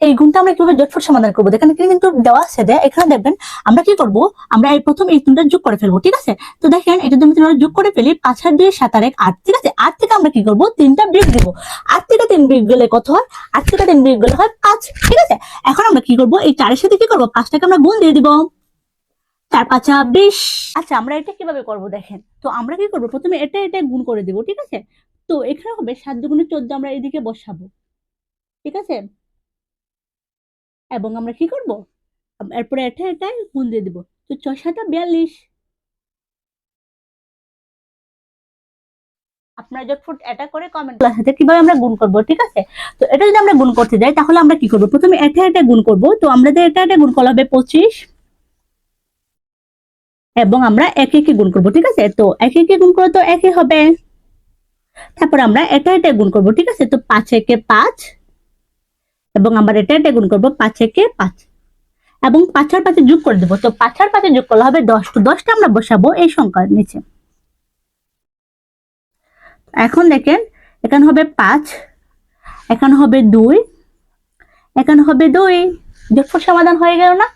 এই গুণটা আমরা কিভাবে জটফট সমাধান করবো, দেখেন কিন্তু দেওয়া আছে যে এখানে দেখবেন আমরা কি করব, আমরা এই প্রথম এই তিনটা যোগ করে ফেলবো, ঠিক আছে। তো দেখেন এটা যদি আমরা যোগ করে ফেলি 5 আর 2 7 আর 1 8, ঠিক আছে। 8 থেকে আমরা কি করব, 3টা বিয়োগ দিব। 8 থেকে 3 বিয়োগ গেলে কত হয়, 8 থেকে 3 বিয়োগ গেলে হয় 5, ঠিক আছে। এখন আমরা কি করব, এই 4 এর সাথে কি করব, 5টাকে আমরা গুণ দিয়ে দিব, 4 5 20। আচ্ছা আমরা এটা কিভাবে করব দেখেন, তো আমরা কি করব, প্রথমে এটা গুণ করে দিব, ঠিক আছে। তো এখানে হবে 7 দুগুণে 14, আমরা এদিকে বসাবো, ঠিক আছে। এবং আমরা কি করব, এরপরে এটা গুণ দিয়ে দিব। তো 6 7 42। আপনারা যতফুট এটা করে কমেন্ট ক্লাস আছে কিভাবে আমরা গুণ করব, ঠিক আছে। তো এটা যদি আমরা গুণ করতে যাই তাহলে আমরা কি করব, প্রথমে এটা গুণ করব। তো আমরা যে এটা গুণ করলে হবে 25, এবং আমরা একে গুণ করব, ঠিক আছে। তো একে গুণ করলে তো একই হবে। তারপর আমরা এটা গুণ করব, ঠিক আছে। তো 5 একে 5, এবং আমরা এটা গুণ করব 5 একে 5, এবং 5 আর 5 যোগ করে দেব। তো 5 আর 5 যোগ করলে হবে 10। তো 10টা আমরা বসাবো এই সংখ্যার নিচে। এখন দেখেন এখানে হবে 5, এখানে হবে 2, এখানে হবে 2, যোগফল সমাধান হয়ে গেল না।